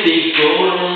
dicono.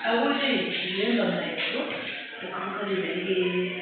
아버지 주연 만나있고 또 강사리 내리기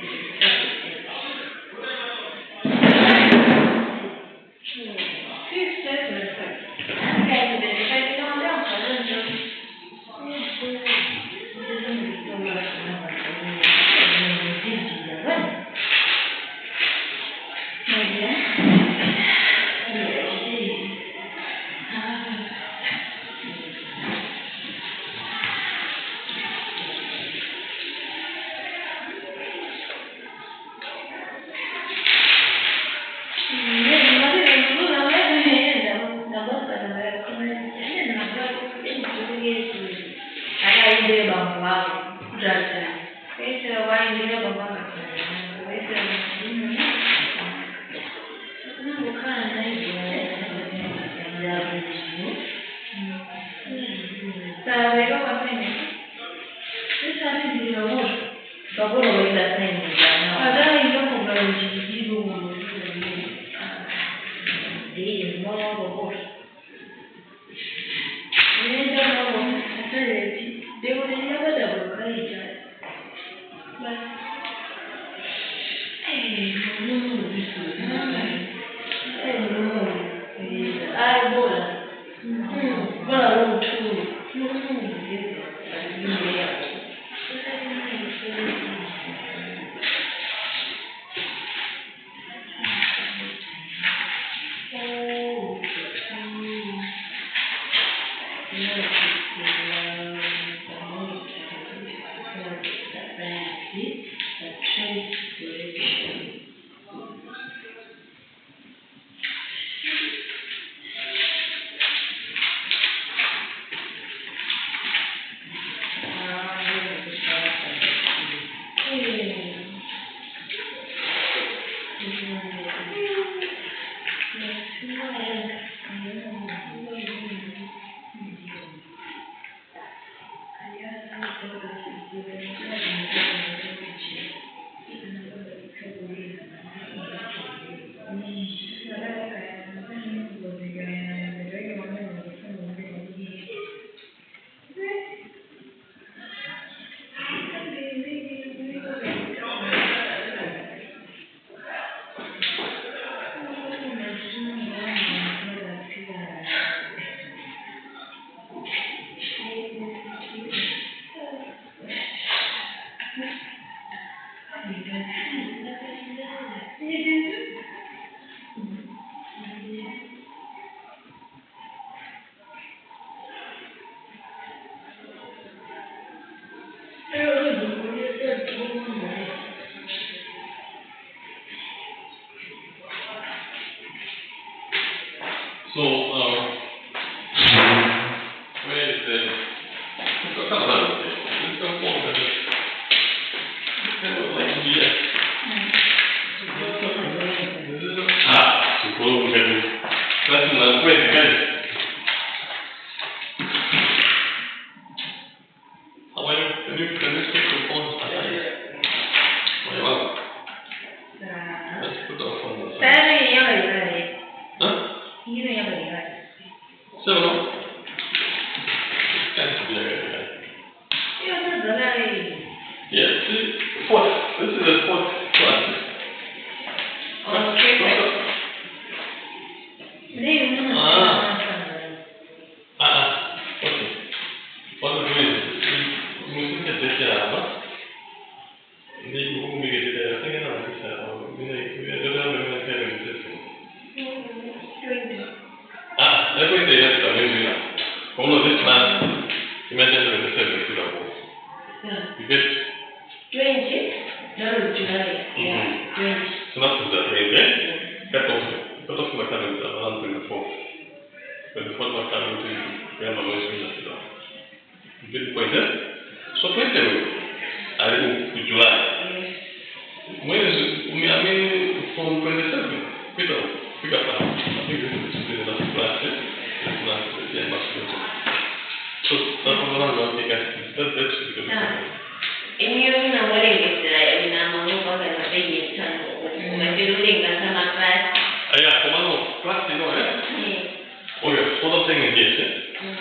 Oiga, suodat생이 이게 있어요?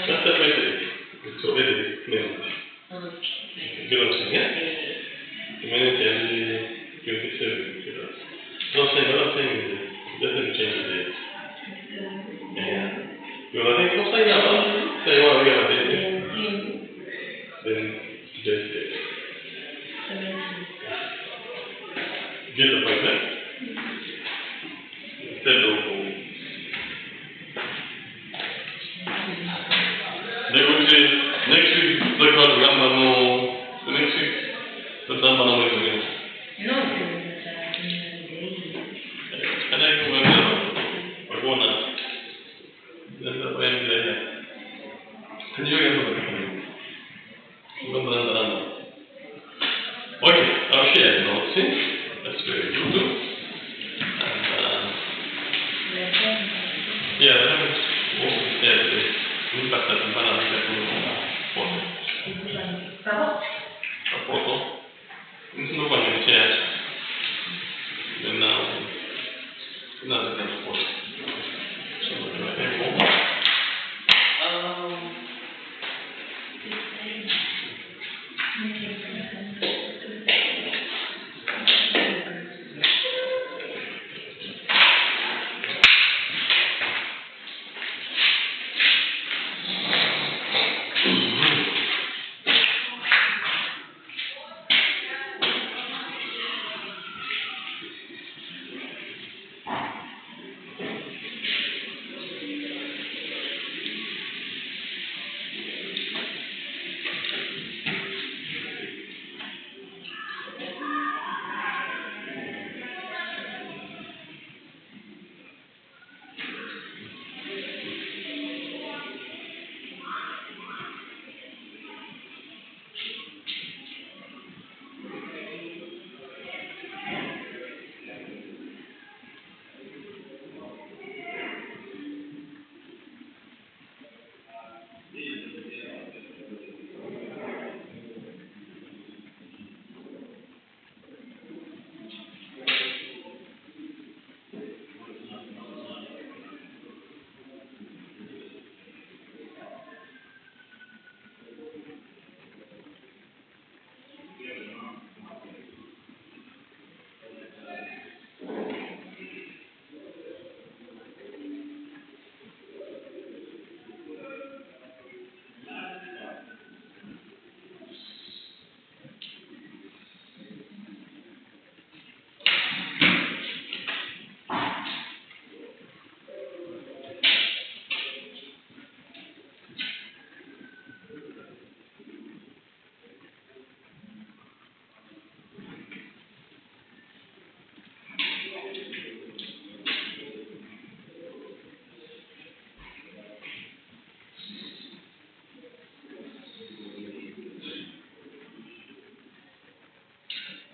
몇 대 빼야 돼? 저 애들이 그냥 get what I'm saying? Yeah? The minute you fix everything. What I'm saying is definitely change the date. Yeah. You want to take what's saying now? Say you want to get a date. Then suggest it. Get the point, right? Instead of next week, like what number no, the next week, the number no is again. No, Can I go back or go now? Then the way I'm there. Can you get the okay, I'll share the notes. See? That's very good. And yeah, I haven't walked there. We got that in Panama. A photo. It's no one in chair. Then now it's a photo. So I can go.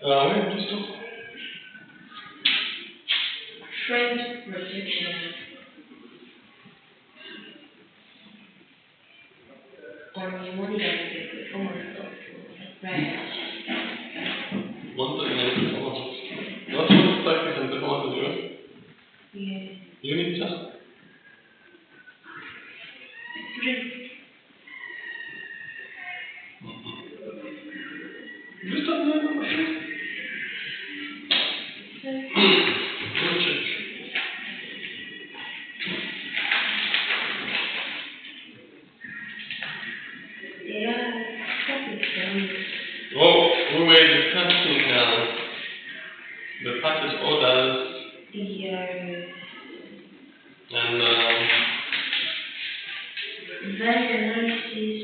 Where did you stop? Trend protection. On the money that we get performance of right. One thing I performance. What's the practice and performance of yours? Yeah. You need just. You start doing the machine. Oh, we were discussing the purchase orders. Yes. And value analysis.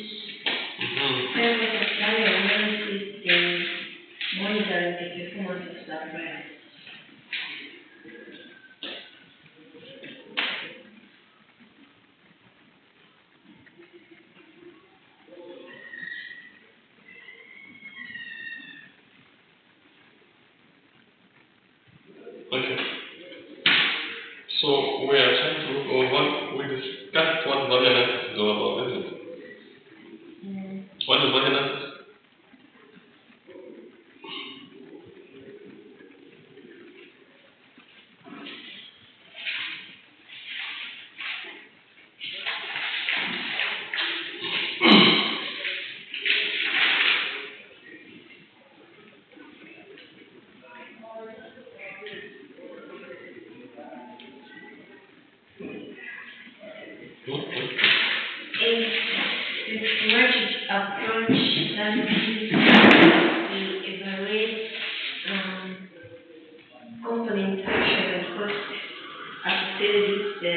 Fair value analysis, then monitoring the performance of that brand. okay. So we are trying to look over we discussed what value analysis is all about, isn't it? What is value analysis? approach that we evaluate component action and cost associated with the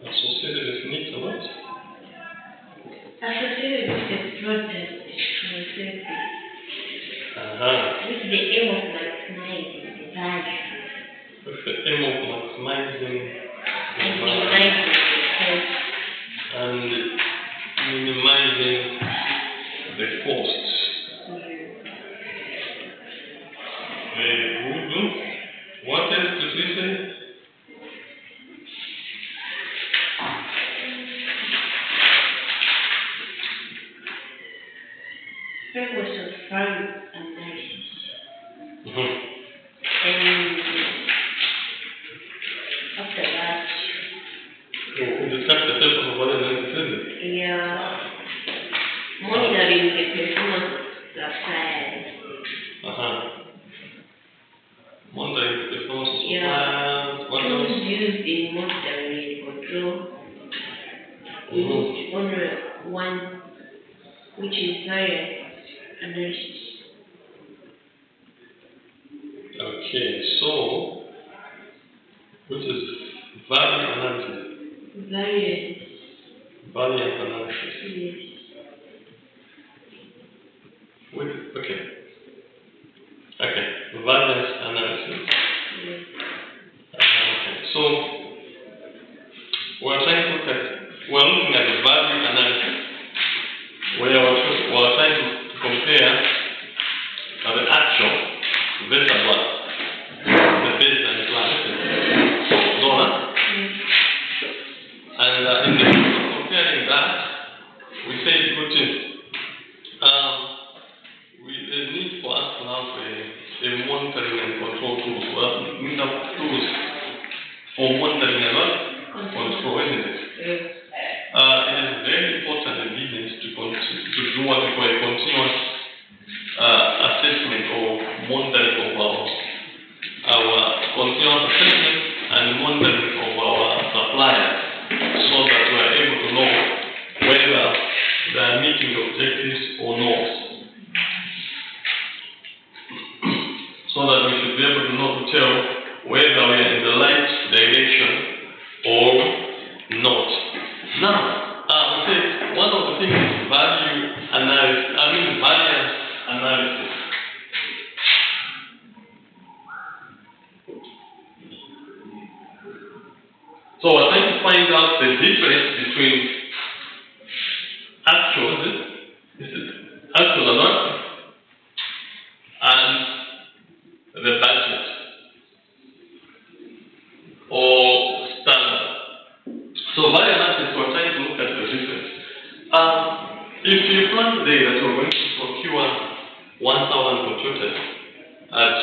Associated with needs and what? Associated with the project necessity, with the aim of maximizing the value With the aim of maximizing and the value minimizing the cost. and minimizing the costs. Very good. What else did we say? Framework of value analysis. Mm-hmm. And after that, We discussed the purpose of value analysis. monitoring the performance of suppliers. Monitoring the performance of Yeah. suppliers. What Tools else? used in monitoring and control. We Mhm. moved on one, which is value analysis. Okay, so which is value analysis? Value, Value analysis. yes. Okay. Okay. Value analysis. Yes. Okay. So we're looking at the value analysis. We're trying to compare the actual versus what? The baseline plan. No, huh? Yes. And in the process of comparing that, we say good things. There's need for us to have a monitoring and control tools. Well, we have tools for monitoring and what? Control, isn't it? Yes. It is very important in business to do what we call a continuous assessment or monitoring of our continuous assessment and monitoring of our suppliers, so that we are able to know whether they are meeting the objectives or not. So that we should be able to tell whether we are in the right direction or not. Now, we say one of the things is value analysis. Variance analysis. So we're trying to find out the difference between actual, actual or not, and the budget or standard. So value analysis, we're trying to look at the difference. If you plan today that you're going to procure 1,000 computers at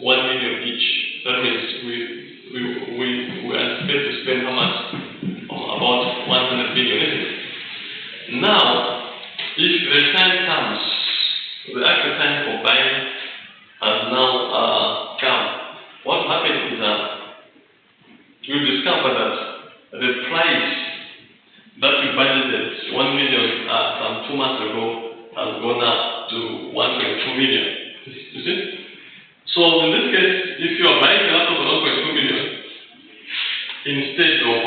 1 million each, that means we anticipate to spend how much? About 100 billion, isn't it? Now, if the time comes, the actual time for buying has now come, what happens is you discover that the price that you budgeted 1 million some 2 months ago has gone up to 1.2 million. You see? So in this case, if you are buying a laptop for 1.2 million instead of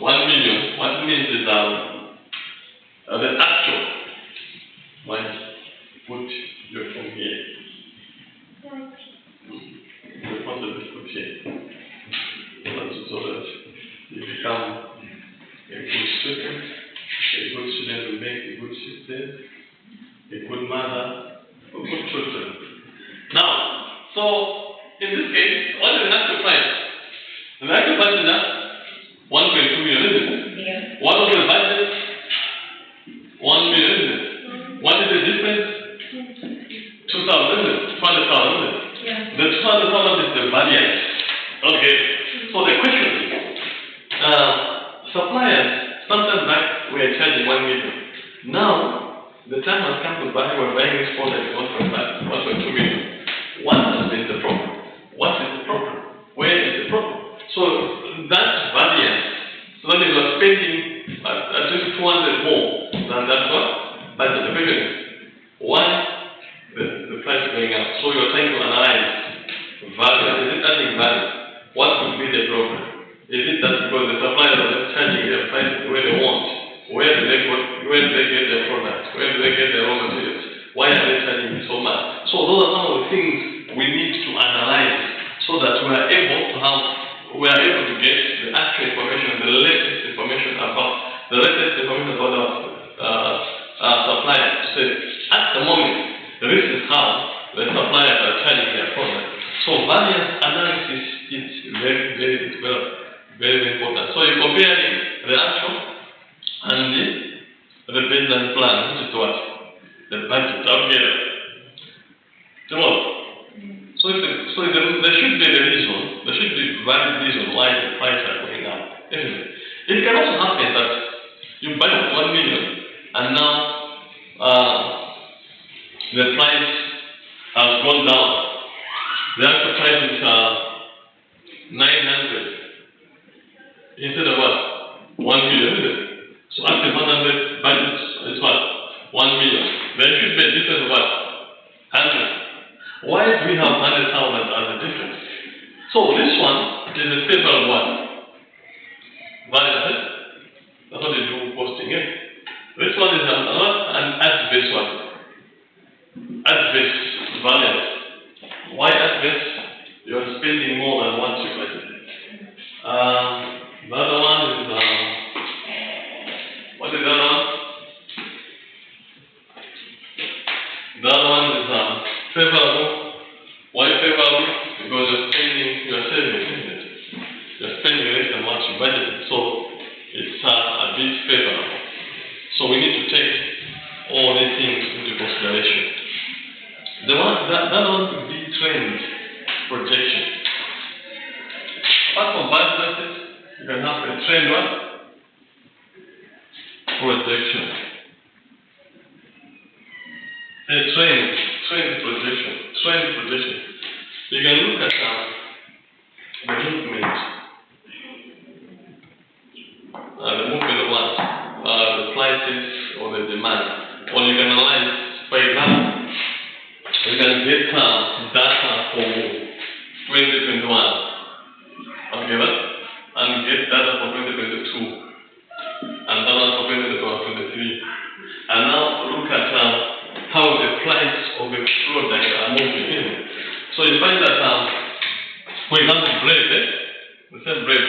1 million, what it means is the actual might put your phone here. The concept is put here. So that you become a good student. A good student will make a good sister, a good mother, a good children. Now, so in this case, what is the actual price? The actual price is 1.2 million, isn't it? Yeah. What was the budget? 1 million, isn't it? What is the difference? 2,000, isn't it? 200,000, isn't it? Yeah. The 200,000 is the variance. Okay. So the question is, suppliers, sometimes back we are charging 1 million. Now, the time has come to buy, we're buying this product 1.2 million. What has been the problem? What is the problem? So that variance, so that means you're spending at least 200 more than that one. But the question is, why the price is going up? So you're trying to analyze value. Is it adding value? What could be the problem? Is it that because the suppliers are just charging their price where they want? Where do they get their products? Where do they get their raw materials? Why are they charging so much? So those are some of the things we need to analyze so that we are able to get the actual information, the latest information about our suppliers. So at the moment, this is how the suppliers are charging their product. So variance analysis is very, very important. So you compare the actual and the baseline plan, which is what? The budget together. So there should be a reason, there should be a valid reason why the prices are going up. It can also happen that you budget 1 million and now the price has gone down. The actual price is 900 instead of what? 1 million, isn't it? So actually 100 budget is what? 1 million. There should be a difference of what? 100. Why do we have 100,000 as a difference? So this one is a favorable one. Valid. That's what they do posting it. This one is an adverse one. Adverse variance. Why adverse? You're spending more than what you budgeted. The other one is what is the other one? The other one is favorable. Why favorable? Because you're saving, isn't it? You're spending less than what you budgeted. So it's a bit favorable. So we need to take all these things into consideration. The other one could be trend projection. Apart from budget, you can have a trend one projection. A trend projection. You can look at the movement of what? The prices or the demand. Or you can analyze, for example, you can get data for 2021. Okay, right? And get data for 2022. And data for 2023. And now look at how the price of the product are moving in. So you find that, for example, bread, the same bread.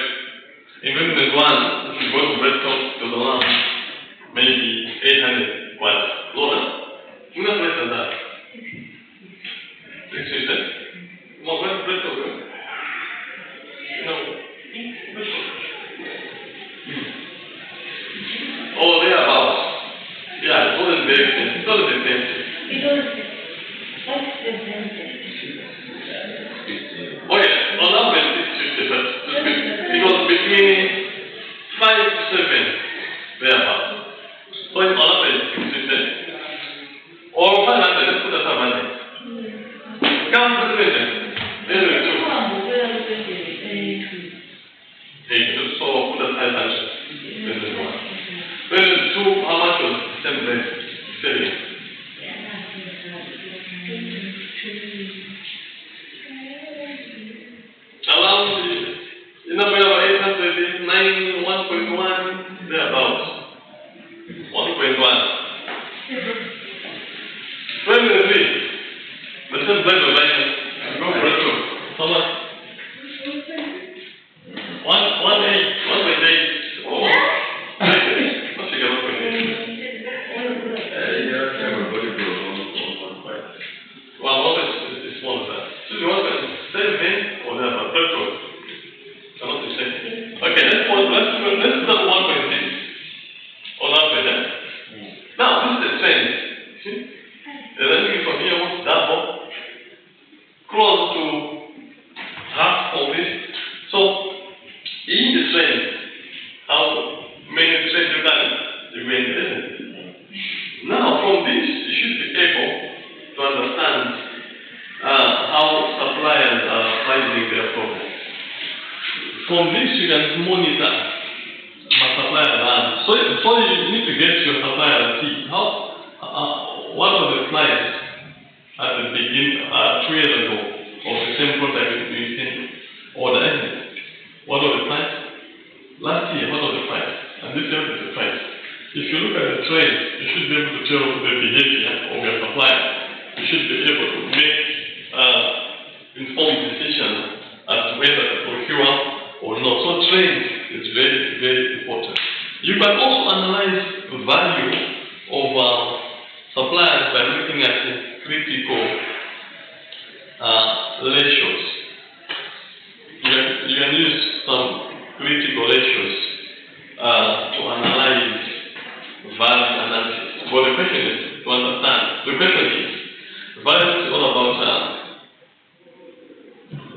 In 2021, if you go to bread shop, it was around maybe 800 what? Lower? Not less than that. 6 more bread shop. Oh, they are about. Yeah, it wasn't very expensive. It wasn't expensive. What's the expensive? Oh yeah, on average it's 50, but it was between 5 to 7 thereabouts. So it's on average 50. Or 500, let's put it at 500. Count the division. Anyway, 2. So put at 500. This is 1. Then 2, how much was the same rate selling? Around, 800, 9, 1.1, thereabouts. from this you can monitor my supplier demand. So you need to get your supplier and see what are the price at the beginning, 2 years ago, of the same product you can order. What was the price? Last year, what was the price? And this year is the price. If you look at the trend, you should be able to tell the behavior of your supplier. You should be able to make informed decisions as to whether to procure or not. So trend is very, very important. You can also analyze the value of suppliers by looking at the critical ratios. You can use some critical ratios to analyze value analysis. But the question is to understand. The question is, value is all about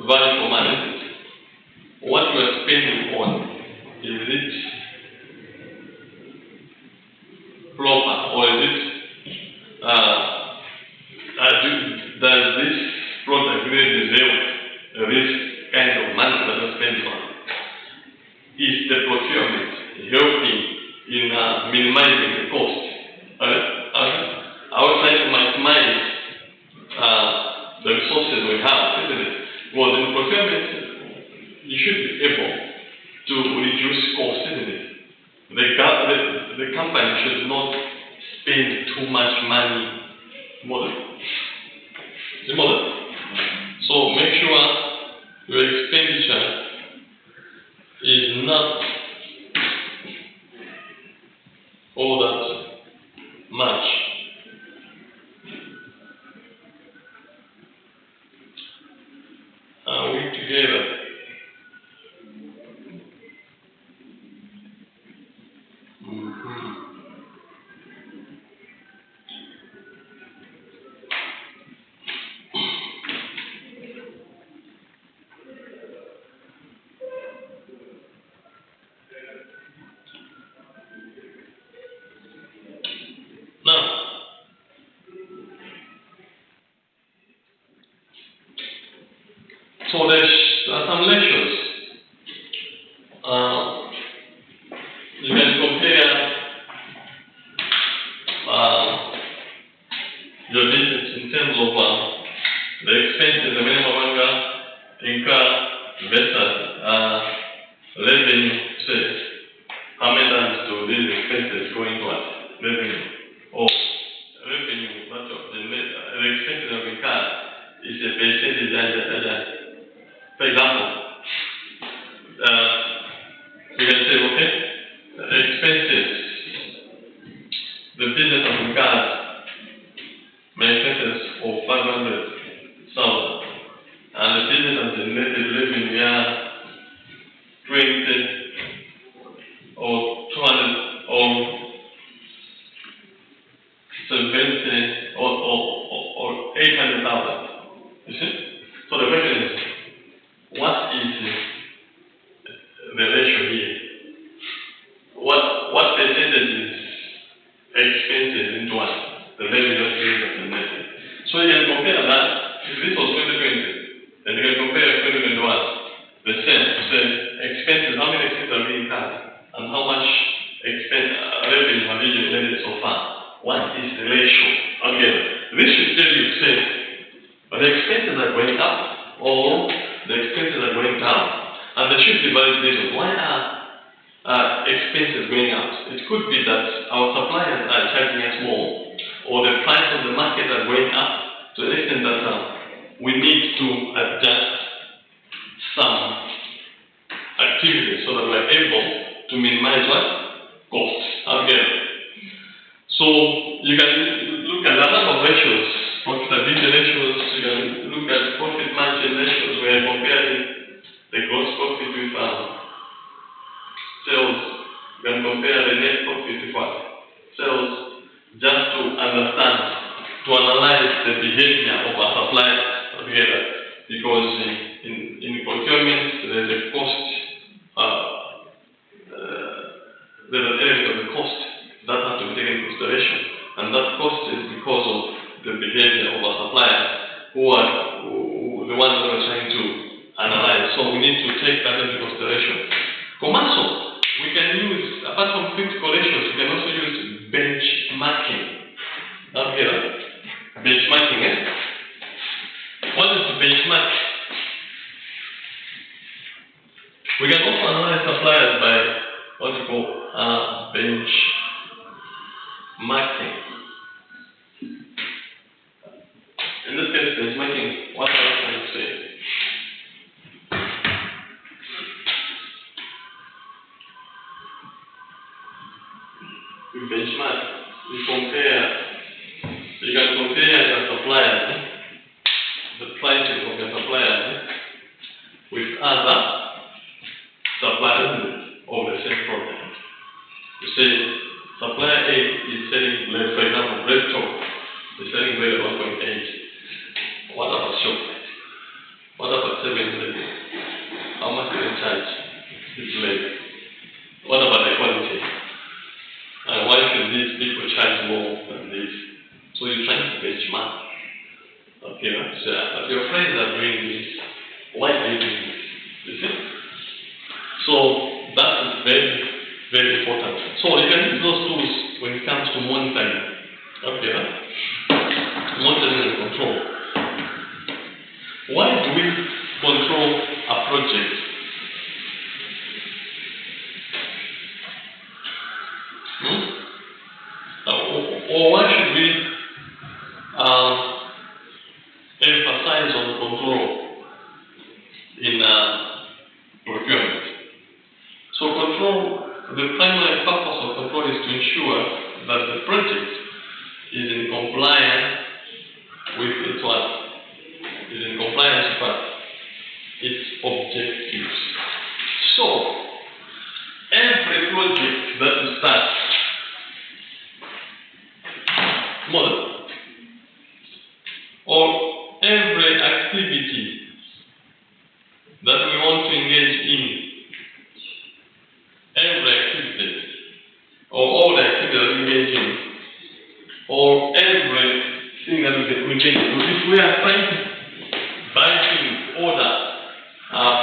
value for money. What you are spending on, is it proper, or is it does this product really deserve this kind of money that you spend on? Is the procurement helping in minimizing the cost? I would try to maximize the resources we have, isn't it? Well, in procurement, you should be able to reduce costs, isn't it? The company should not spend too much money. So make sure your expenditure is not all that much. Are we together? Now, so there are some ratios. You can compare your business in terms of the expenses, the minimum income versus revenue. Say, how many times do these expenses go into what? Revenue. Or revenue, the expenses of income is a percentage. For example, you can say, okay, expenses, the business of cars, my expenses of 500,000, and the business of the netted revenue are 20 or 200 or 70 or 800,000. You see? So the question is, what is the ratio here? What percentage is expenses into what? The revenue of the net. So you can compare that. If this was 2020, then you can compare 2021. The same. So expenses, how many expenses are being cut, and how much revenue have you generated so far? What is the ratio? Okay. This should tell you, say, the expenses are going up, or the expenses are going down. And there should be valid reasons. Why are expenses going up? It could be that our suppliers are charging us more, or the price of the market are going up to the extent that we need to adjust some activities so that we're able to minimize what? Costs. Okay. So you can look at a lot of ratios, profitability ratios, you can look at profit margin ratios where you're comparing the gross profit with sales. You can compare the net profit with what? Sales, just to understand, to analyze the behavior of our suppliers together. Because in procurement, there's a cost, there's an element of the cost that has to be taken into consideration. And that cost is because of the behavior of our suppliers, who are the ones that we're trying to analyze. So we need need to take that into consideration. Also, we can use, apart from fixed correlations, we can also use benchmarking. Okay, benchmarking, eh? What is the benchmark? We can also analyze suppliers by what you call benchmarking. In this case, benchmarking, what are we trying to say? We benchmark, we compare, you can compare your suppliers, the pricing of your suppliers with other suppliers of the same product. You say supplier A is selling, for example, bread chalk is selling bread at 1.8. What about chocolate? What about 700? How much do they charge? It's less. What about the quality? Why should these people charge more than this? So you're trying to benchmark. Okay, so but your friends are doing this. Why are you doing this? You see? So that is very, very important. So you can use those tools when it comes to monitoring. Okay, monitoring and control. Why do we control a project? Or why should we emphasize on control in procurement? So control, the primary purpose of control is to ensure that the project is in compliance with its what? Is in compliance with its objectives. So every project that you start, or every activity that we want to engage in, every activity, or all the activities that we engage in, or everything that we engage in, if we are trying to buy things, order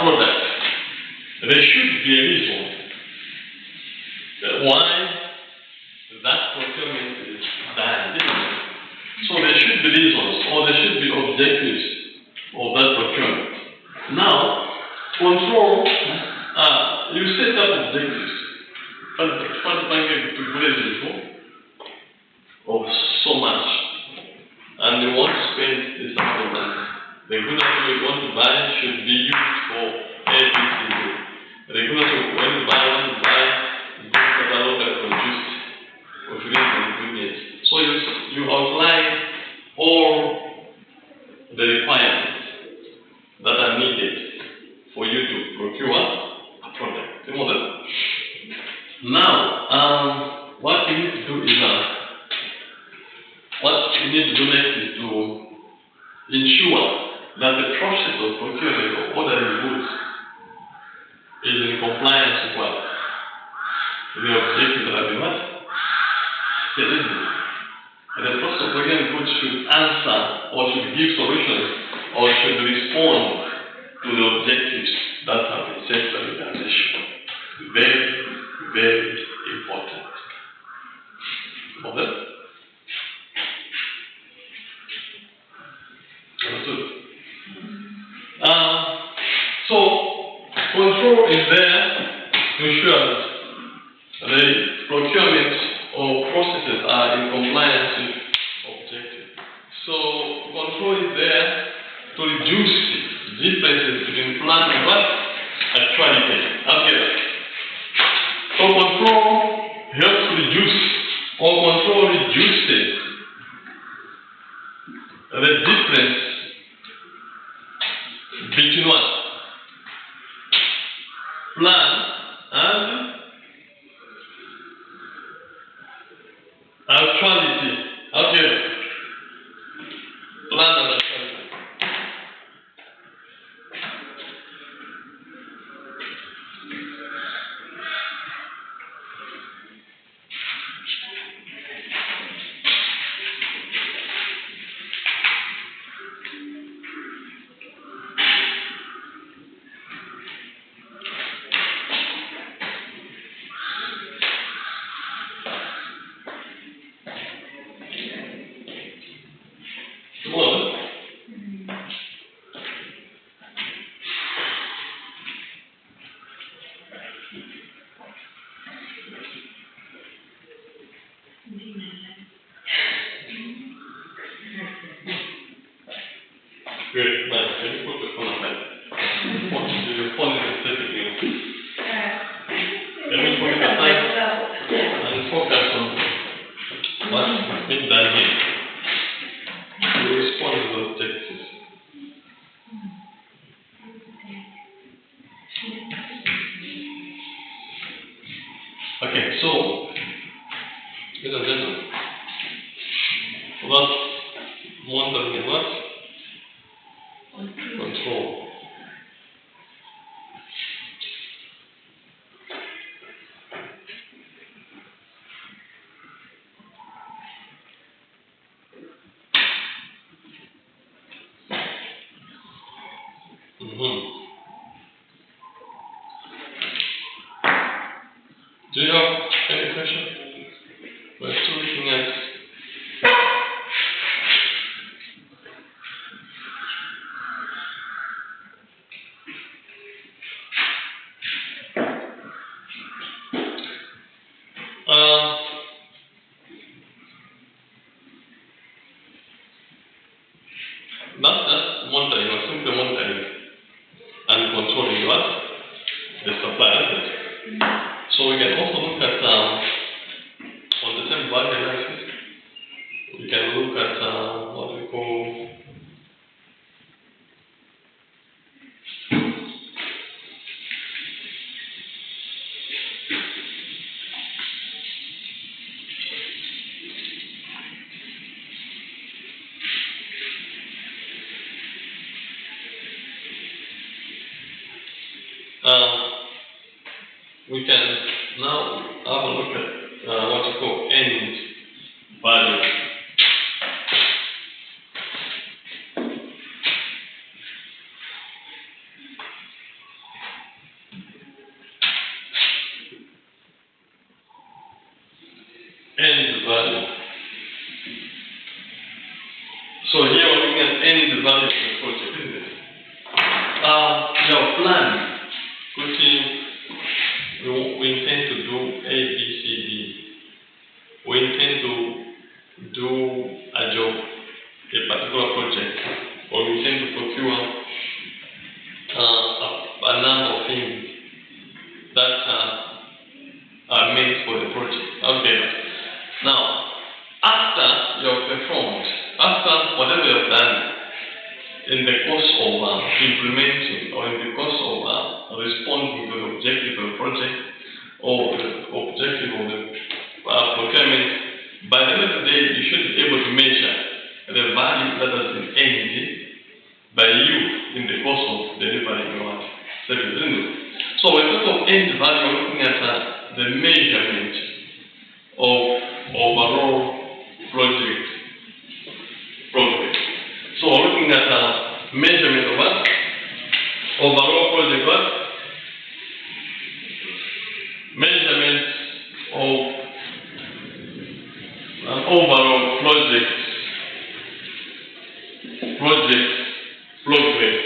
products, there should be a reason why that procurement is done. So there should be reasons, or there should be objectives of that procurement. Now, control, you set up objectives. Of so much, and you want to spend this amount of money. The goods that you want to buy should be used for everything. The goods that you want to buy goods that are locally produced or ingredients. So you outline all the requirements that are needed for you to procure a product. You know that? Now, what you need to do is next is to ensure that the process of procurement or ordering goods is in compliance with what? The objectives that have been what? And the process of procurement goods should answer or should give solutions or should respond to the objectives that have been set by the organization. Very, very important. Okay? Understood? So, control is there to ensure that the procurement or processes are in compliance with objectives. So, control is there to reduce differences between plan and what? Actuality. Okay. So, control helps reduce, or control reduces the difference between what? Plan and actuality. Okay. Plan and actuality. Great, man. Can you put the phone aside? The phone is disturbing you. Can you put it aside and focus on what's been done here? You respond to those texts. Okay, so, ladies and gentlemen, what's monitoring and what? Control. Do you have any question? We're still looking at not just monitoring, or simply monitoring and controlling what? The supply, isn't it? So we can also look at on the same value analysis, we can look at what we call we can now have a look at what we call end value. End value. So here we're looking at end value of the project, isn't it? Your plan, which we intend to do A, B, C, D. We intend to do a job, a particular project, or we intend to procure a number of things that are meant for the project. Okay. Now, after you have performed, after whatever you have done in the course of implementing, or in the course of responding to the objective of the project, or the objective of the procurement, by the end of the day, you should be able to measure the value that has been earned by you in the course of delivering your service. So when we talk of end value, we're looking at the measurement of overall project progress. So we're looking at measurement of what? Overall project what? Measurement of an overall project progress.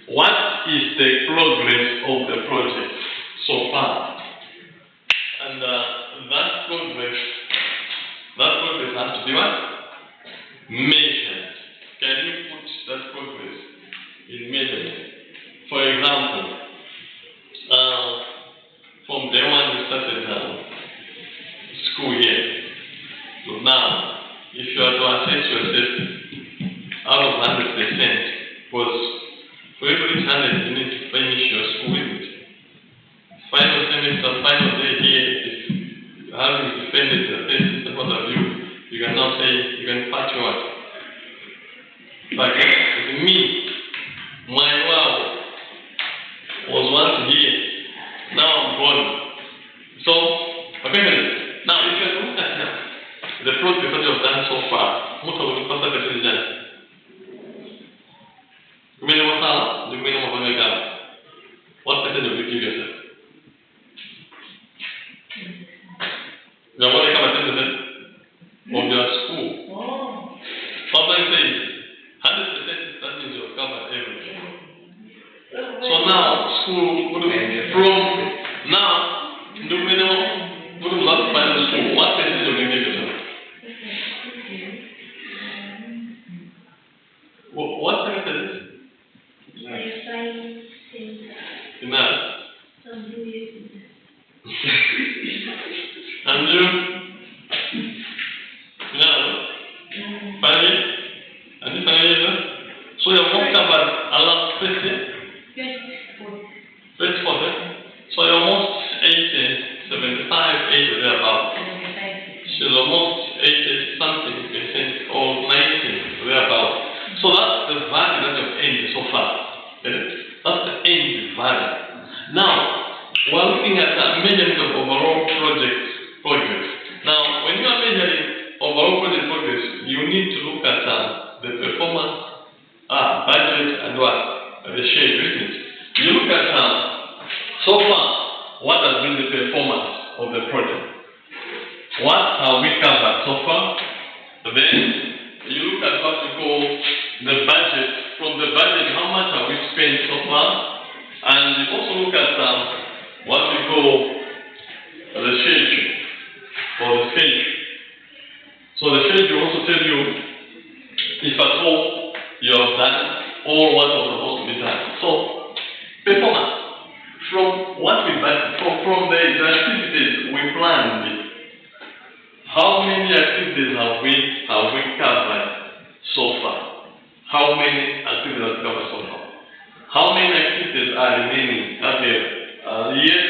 What is the progress of the project so far? And that progress has to be what? Measured. Can you put that progress in measurement? For example, from day one we started school year. So now, if you are to assess yourself out of 100%, because for every 100 you need to finish your school with it. Final semester, final day here, if you haven't defended the thesis in front of you, you can now say, you can patch what? Like with me, my wow was once here, now I'm gone. So, okay, now if you look at the progress that you have done so far, what are the first decisions? What percentage will you give yourself? You want to come at 10% of your school. What I'm saying, 100% that means you have covered everything. So now, school, from now, we're looking at measurement of overall project progress. Now, when you are measuring overall project progress, you need to look at the performance, budget, and what? The schedule. You look at so far, what has been the performance of the project? What have we covered so far? Then you look at what we call the budget. From the budget, how much have we spent so far? And you also look at what we call the schedule, or the schedule. So the schedule also tells you if at all you have done all what was supposed to be done. So performance from what we from the activities we planned. How many activities have we covered so far? How many activities have we covered so far? How many activities are remaining yet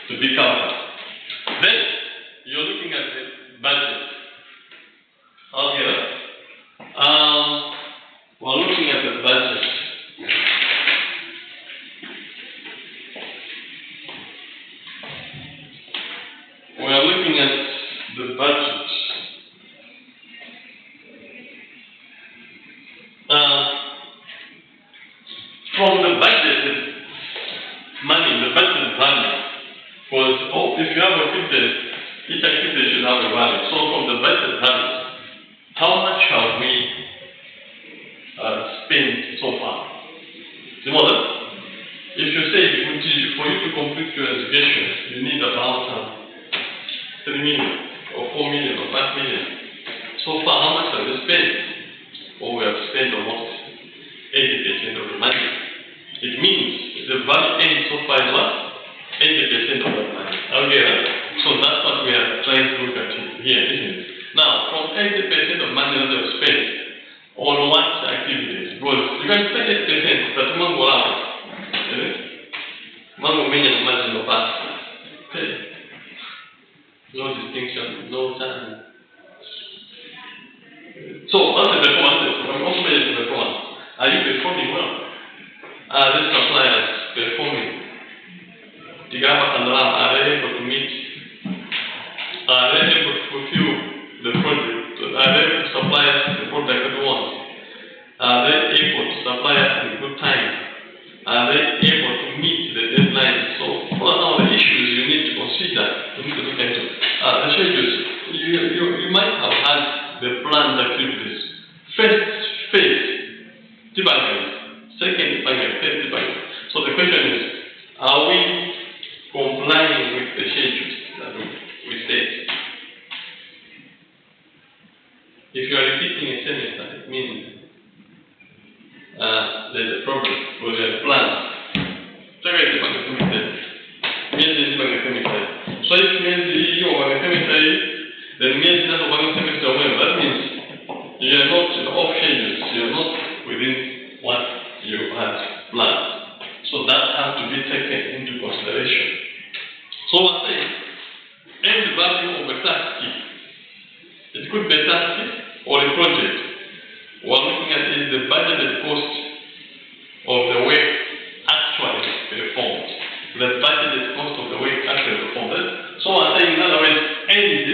to be covered? Then you're looking at the budget. We're looking at the budget. We are looking at the budget. From the budgeted money, the budgeted value, because if you have a activity, each activity should have a value. So from the budgeted value, how much have we spent so far? If you say for you to complete your education, you need about 3 million or 4 million or 5 million. So far, how much have we spent? Well, we have spent almost 80% of the money. It means the value end so far is what? 80% of the money. Okay, right? So that's what we are trying to look at here, isn't it? Now, from 80% of money that we have spent on what activities? Because you can spend 80%, but Mango out. Mango million money in the past. Okay. No distinction, no time. So, what's the performance? I'm also measuring the performance. Are you performing well? Are the suppliers performing? Are they able to meet? Are they able to fulfill the project? Are they able to supply us the product that we want? Are they able to supply us in good time? Are they able to meet the deadline? So, what are the issues you need to consider? You need to look into the schedules. You might have had the planned activities. First phase, debugging. Second, debugging. Third, debugging. So the question is, are we complying with the schedules that we set? If you are repeating a semester, it means there's a problem with the plan. So if it means you are a semester, then means that one semester well. That means you are not off schedules, you are not within what you had planned. So that has to be taken into consideration. So I say, end value of a task. It could be a task or a project. What we're looking at is the budgeted cost of the work actually performed. The budgeted cost of the work actually performed. So I'm saying, in other words, end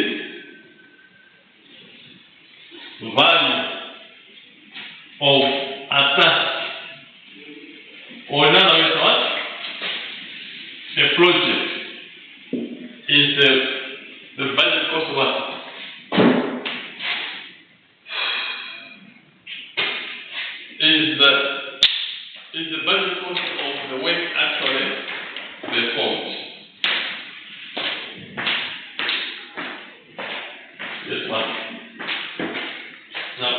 value of a task. Or in other words, what? A project is the budget cost of what? Is the budget cost of the work actually performed? Yes, ma'am. Now,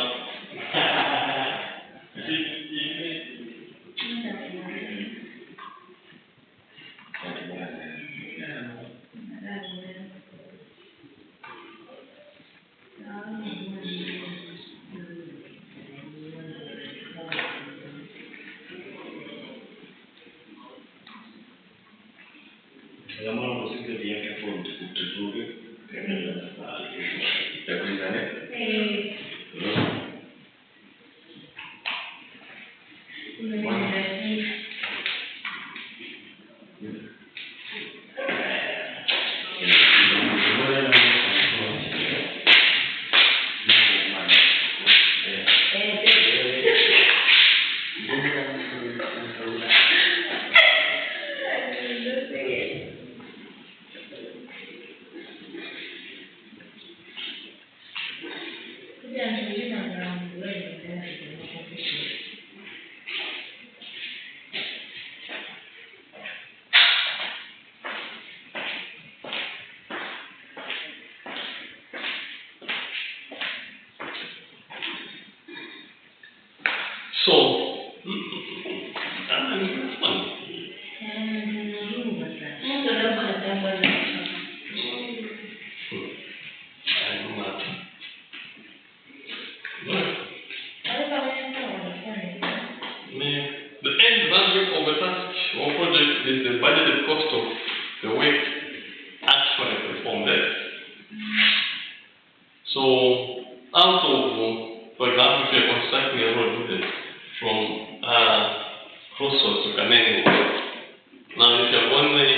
Molto dopo la tempo di The end value of a task or project is the budgeted cost of the work actually performed. So, out of, for example, if you're constructing a road from Crossroads to Kanengo, now if you're only,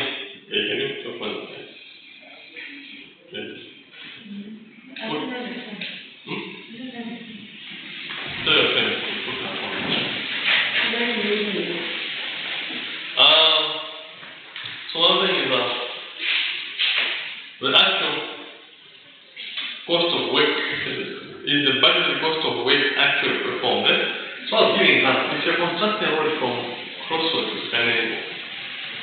can you talk about this? Yes. So your friend, so one thing is that the actual cost of work is the budgeted cost of work actually performed. So I was giving that if you're constructing a road from Crossroads to Kanengo,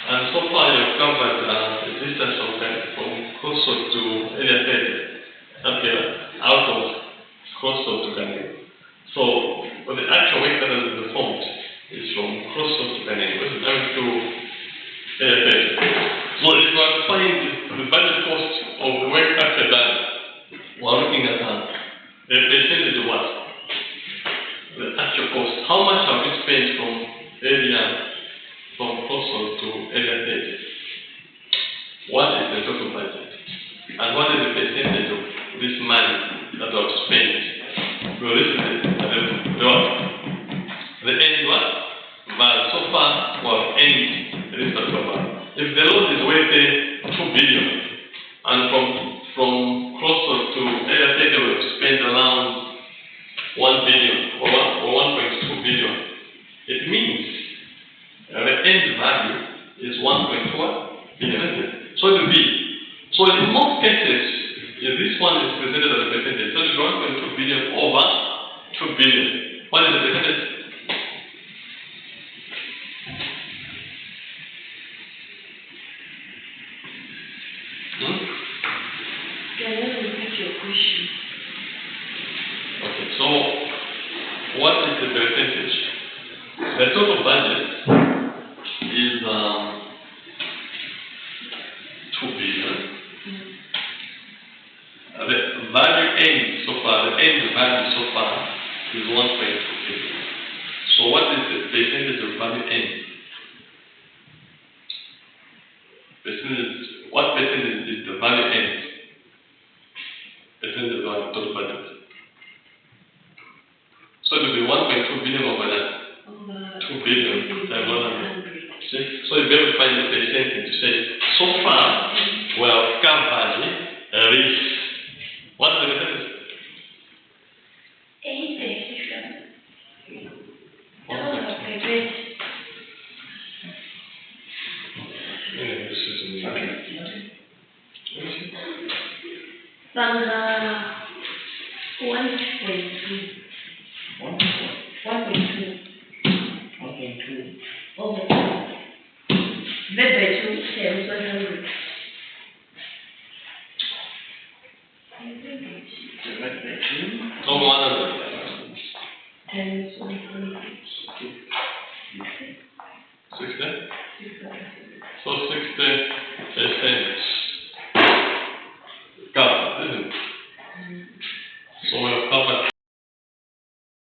and so far you've covered the distance from Crossroads to area 30, okay, out of Crossroads to Kanengo. So the actual work that is performed is from Crossroads to Kanengo. It's going to area 30. So if you are to find the budget cost of the work actually done, we're looking at the percentage of what? The actual cost. How much have we spent from Crossroads to area 30? What is the total budget? And what is the percentage of this money that we have spent? Well, this is the end what? Value. So far, well, end this particular value. If the load is worth 2 billion, and from Crossroads to area 30 we have spent around 1 billion or 1.2 billion, it means the end value is 1.4 billion, isn't it? So it will be. So in most cases, if this one is presented as a percentage, so it is 1.2 billion over 2 billion. What is the percentage? Okay, so what is the percentage? The total budget is 2 billion. The value end so far, the end value so far is 1.2 billion. So what is the percentage of value end? What percentage is the value end? Percentage of total budget. So it will be 1.2 billion over that. 2 billion times 100. See? So you'll be able to find the percentage to say, so far, we have covered this. What is the percentage? 60? So 60% covered, isn't it? So we have covered